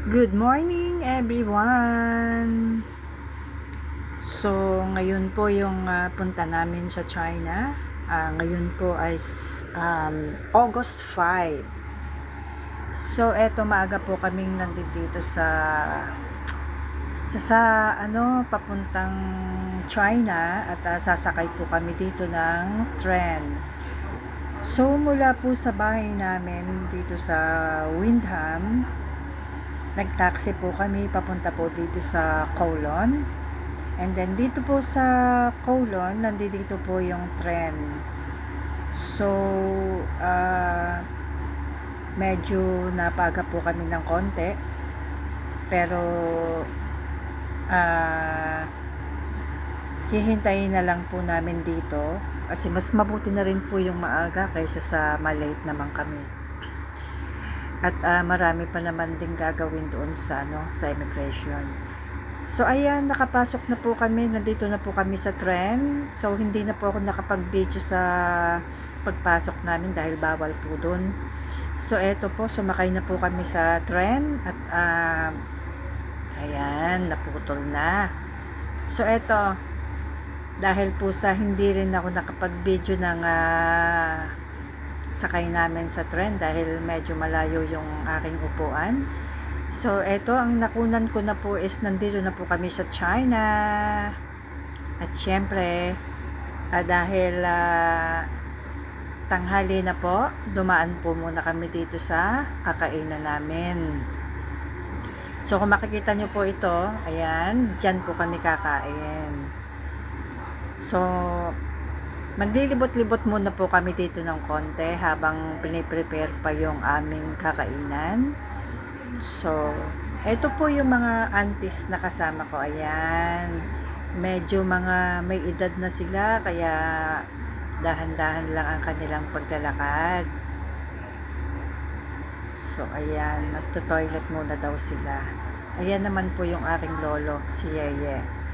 Good morning everyone! So, ngayon po yung punta namin sa China. Ngayon po ay August 5. So, eto maaga po kaming nandito papuntang China at sasakay po kami dito ng tren. So, mula po sa bahay namin dito sa Windham, nag-taxi po kami papunta po dito sa Kowloon. And then dito po sa Kowloon, nandito po yung tren. So, medyo napaga po kami ng konti. Pero, hihintayin na lang po namin dito. Kasi mas mabuti na rin po yung maaga kaysa sa malate naman kami. At marami pa naman din gagawin doon sa immigration. So ayan, nakapasok na po kami, nandito na po kami sa tren. So hindi na po ako nakapag-video sa pagpasok namin dahil bawal po doon. So eto po, sumakay na po kami sa tren at ayan, naputol na. So eto, dahil po sa hindi rin ako nakapag-video ng sakay namin sa tren dahil medyo malayo yung aking upuan. So, eto, ang nakunan ko na po is nandito na po kami sa China. At syempre, dahil tanghali na po, dumaan po muna kami dito sa kakainan namin. So, kung makikita nyo po ito, ayan, dyan po kami kakain. So, maglilibot-libot muna po kami dito ng konti habang piniprepare pa yung aming kakainan. So, ito po yung mga aunties na kasama ko. Ayan. Medyo mga may edad na sila, kaya dahan-dahan lang ang kanilang paglalakad. So, ayan. Magto-toilet muna daw sila. Ayan naman po yung aking lolo, si Yeye.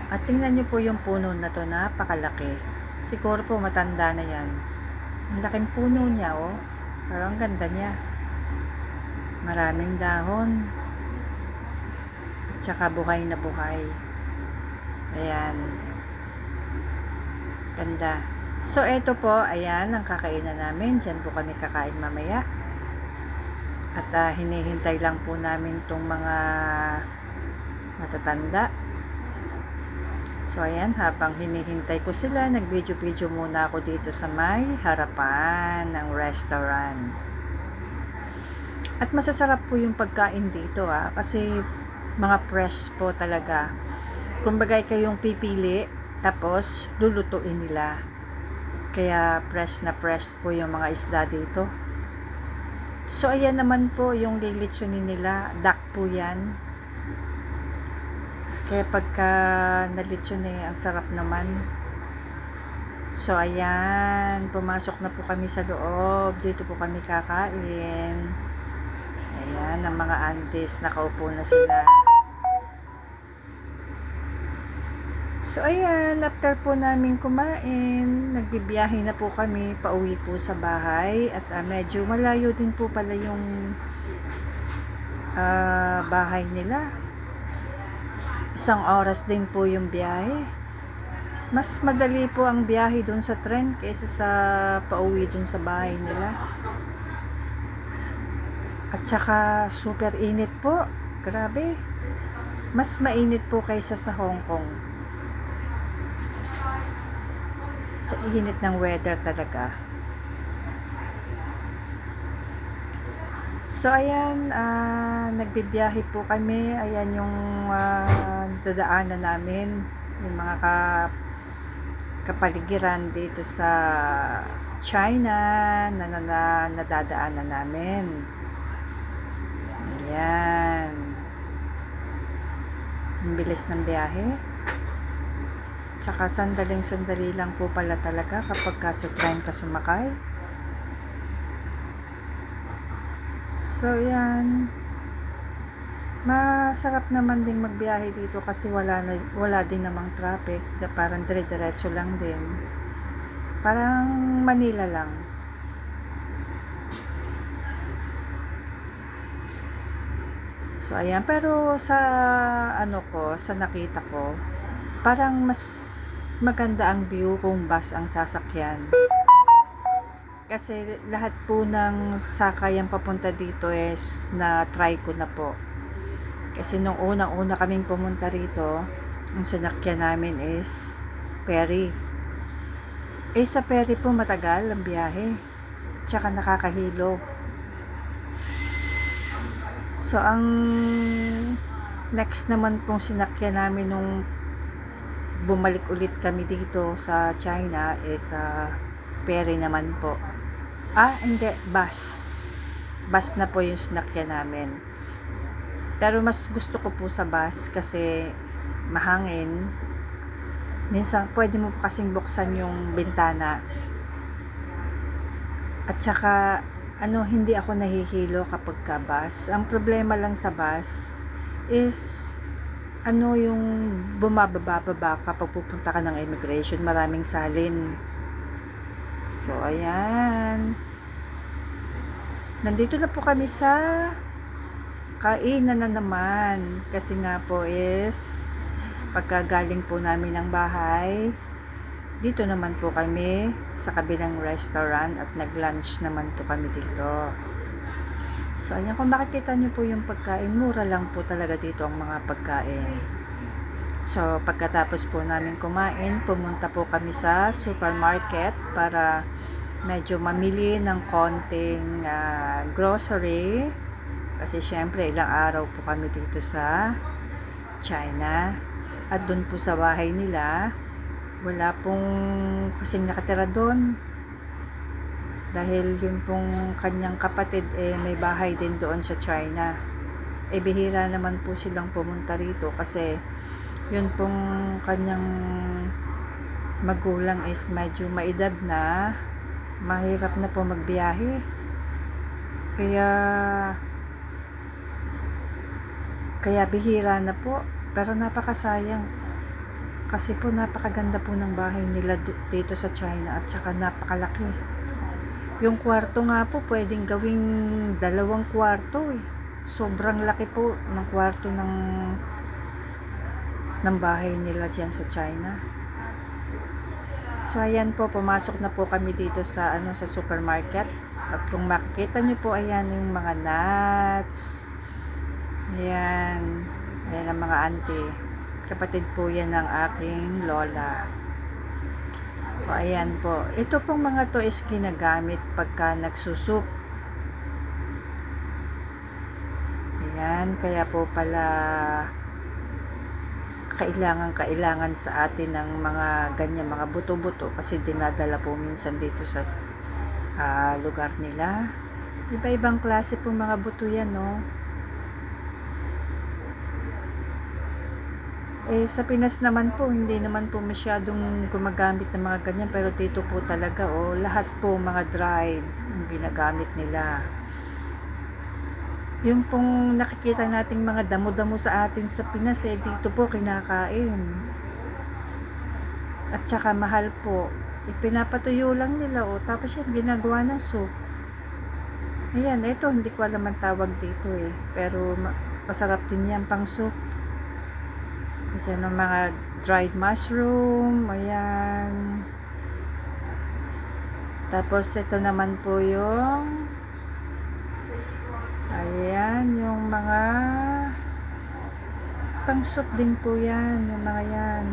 At tingnan nyo po yung puno na to, napakalaki. Siguro po matanda na yan. Ang laking puno niya, oh. Pero ang ganda niya. Maraming dahon. At saka buhay na buhay. Ayan. Ganda. So, eto po, ayan, ang kakainan namin. Diyan po kami kakain mamaya. At hinihintay lang po namin itong mga matatanda. So, ayan, habang hinihintay ko sila, nag-video-video muna ako dito sa may harapan ng restaurant. At masasarap po yung pagkain dito, kasi mga fresh po talaga. Kumbagay kayong pipili, tapos lulutuin nila. Kaya fresh na fresh po yung mga isda dito. So, ayan naman po yung lilitsunin nila. Duck po yan. Kaya pagka nalitsyon ang sarap naman. So, ayan. Pumasok na po kami sa loob. Dito po kami kakain. Ayan, ang mga aunties. Nakaupo na sila. So, ayan. After po namin kumain, nagbibiyahe na po kami. Pauwi po sa bahay. At medyo malayo din po pala yung bahay nila. 1 oras din po yung biyahe. Mas madali po ang biyahe dun sa tren kaysa sa pauwi dun sa bahay nila. At saka super init po. Grabe. Mas mainit po kaysa sa Hong Kong. Sa init ng weather talaga. So, ayan, nagbibiyahe po kami. Ayan yung dadaanan namin. Yung mga kapaligiran dito sa China na nadadaanan namin. Ayan. Ang bilis ng biyahe. Tsaka sandaling-sandali lang po pala talaga kapag sa train ka sumakay. So, yan. Masarap naman ding magbiyahe dito kasi wala din namang traffic. Parang dire-diretso lang din. Parang Manila lang. So, ayan. Pero sa ano ko, sa nakita ko, parang mas maganda ang view kung bus ang sasakyan. Kasi lahat po ng sakayan papunta dito is na-try ko na po. Kasi nung unang-una kaming pumunta rito, ang sinakyan namin is ferry. Sa ferry po matagal ang biyahe. Tsaka nakakahilo. So, ang next naman pong sinakyan namin nung bumalik ulit kami dito sa China is ferry naman po. Hindi, bus. Bus na po yung sinakyan namin. Pero mas gusto ko po sa bus kasi mahangin. Minsan, pwede mo po kasing buksan yung bintana. At saka, hindi ako nahihilo kapag ka bus. Ang problema lang sa bus is, yung bumababa kapag pupunta ka ng immigration, maraming salin. So, ayan. Nandito na po kami sa kainan na naman. Kasi nga po is, pagkagaling po namin ng bahay, dito naman po kami sa kabilang restaurant at nag-lunch naman po kami dito. So, ayan, kung makikita nyo po yung pagkain, mura lang po talaga dito ang mga pagkain. So, pagkatapos po namin kumain, pumunta po kami sa supermarket para medyo mamili ng konting grocery. Kasi syempre, ilang araw po kami dito sa China. At dun po sa bahay nila, wala pong kasing nakatira doon. Dahil yun pong kanyang kapatid may bahay din doon sa China. Bihira naman po silang pumunta rito kasi yun pong kanyang magulang is medyo maedad na, mahirap na po magbiyahe. Kaya bihira na po. Pero napakasayang. Kasi po napakaganda po ng bahay nila dito sa China at saka napakalaki. Yung kwarto nga po pwedeng gawing 2 kwarto eh. Sobrang laki po ng kwarto ng bahay nila diyan sa China. So ayan po, pumasok na po kami dito sa sa supermarket. At kung makikita niyo po, ayan yung mga nuts. Ayan. Ayan ang mga auntie. Kapatid po yan ng aking lola. O, ayan po. Ito pong mga to is ginagamit pagka nagsusup. Ayan. Kaya po pala kailangan sa atin ng mga ganyan, mga buto-buto. Kasi dinadala po minsan dito sa lugar nila. Iba-ibang klase po mga buto yan, no? Sa Pinas naman po, hindi naman po masyadong gumagamit ng mga ganyan. Pero dito po talaga, lahat po mga dried ang ginagamit nila. Yung pong nakikita nating mga damo-damo sa atin sa Pinas, dito po kinakain. At saka mahal po. Pinapatuyo lang nila, tapos yan, ginagawa ng soup. Ayan, ito, hindi ko alam ang tawag dito Pero masarap din yan pang soup. Diyan ang mga dried mushroom. Ayan. Tapos ito naman po yung yung mga pang soup din po yan. Yung mga yan.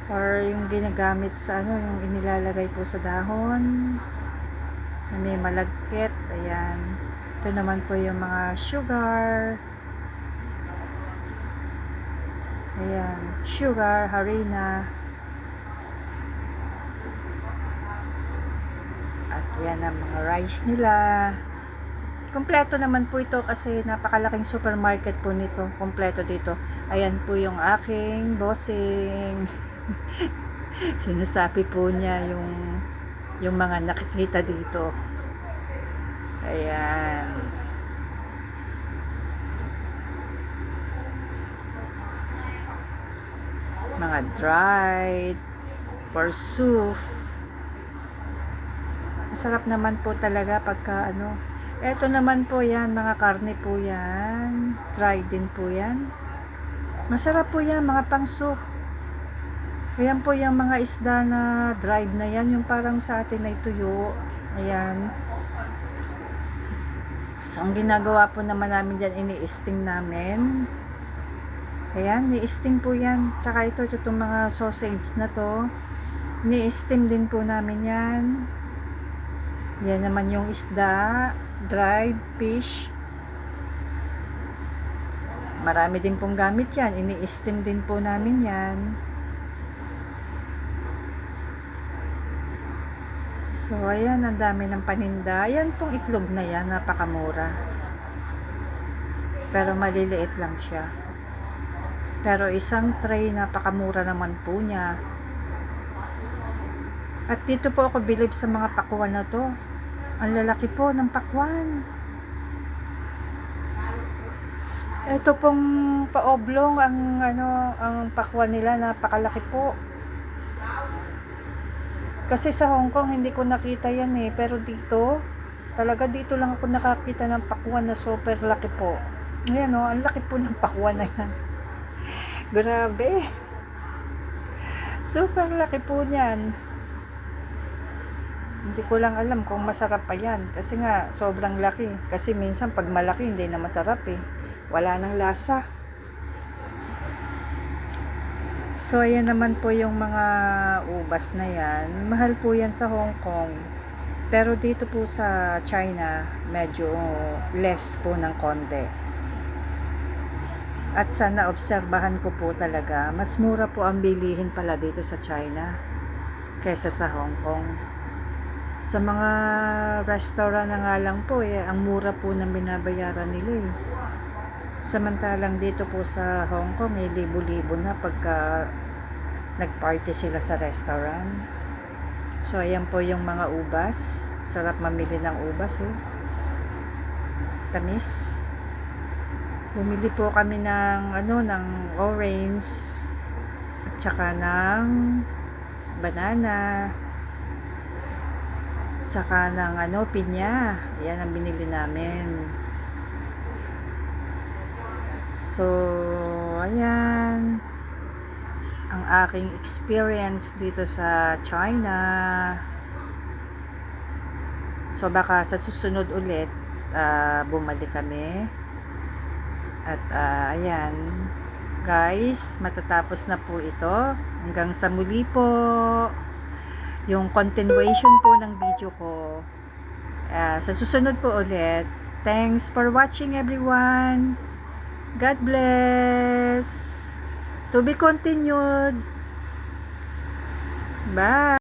Or yung ginagamit sa yung inilalagay po sa dahon. Na may malagkit. Ayan. Ito naman po yung mga sugar. Ayan, sugar, harina. At yan ang mga rice nila. Kompleto naman po ito kasi napakalaking supermarket po nito. Kompleto dito. Ayan po yung aking bossing. Sinasabi po niya yung mga nakikita dito. Ayan. Mga dried forsooth. Masarap naman po talaga pagka Eto naman po yan, mga karne po yan. Dried din po yan. Masarap po yan, mga pang soup. Ayan po yung mga isda na dried na yan, yung parang sa atin ay tuyo. Ayan. So, ang ginagawa po naman namin dyan, ini-steam namin. Ayan, ni-steam po yan. Tsaka itong mga sausage na to, ni-steam din po namin yan. Yan naman yung isda, dried fish. Marami din pong gamit yan. Ini-steam din po namin yan. So, ayan, ang dami ng paninda. Ayan pong itlog na yan, napakamura. Pero maliliit lang siya. Pero isang tray, napakamura naman po niya. At dito po ako bilib sa mga pakwan na to. Ang lalaki po ng pakwan. Ito pong paoblong ang pakwan nila, napakalaki po. Kasi sa Hong Kong hindi ko nakita yan eh, pero dito talaga dito lang ako nakakita ng pakwan na super laki po. Ayan oh, ang laki po ng pakwan na yan. Grabe. Super laki po niyan. Hindi ko lang alam kung masarap pa yan. Kasi nga, sobrang laki. Kasi minsan, pag malaki, hindi na masarap eh. Wala nang lasa. So, ayan naman po yung mga ubas na yan. Mahal po yan sa Hong Kong. Pero dito po sa China, medyo less po ng konti. At sana obserbahan ko po talaga, mas mura po ang bilihin pala dito sa China kaysa sa Hong Kong. Sa mga restaurant na nga lang po ang mura po ng binabayaran nila eh. Samantalang dito po sa Hong Kong libo-libo na pagka nagparty sila sa restaurant. So ayan po yung mga ubas. Sarap mamili ng ubas oh. Tamis. Bumili po kami ng ng orange at saka ng banana. Saka ng pinya. Yan ang binili namin. So, ayan. Ang aking experience dito sa China. So, baka sa susunod ulit, bumalik kami. At, ayan. Guys, matatapos na po ito. Hanggang sa muli po. Yung continuation po ng video ko. Sa susunod po ulit. Thanks for watching everyone. God bless. To be continued. Bye.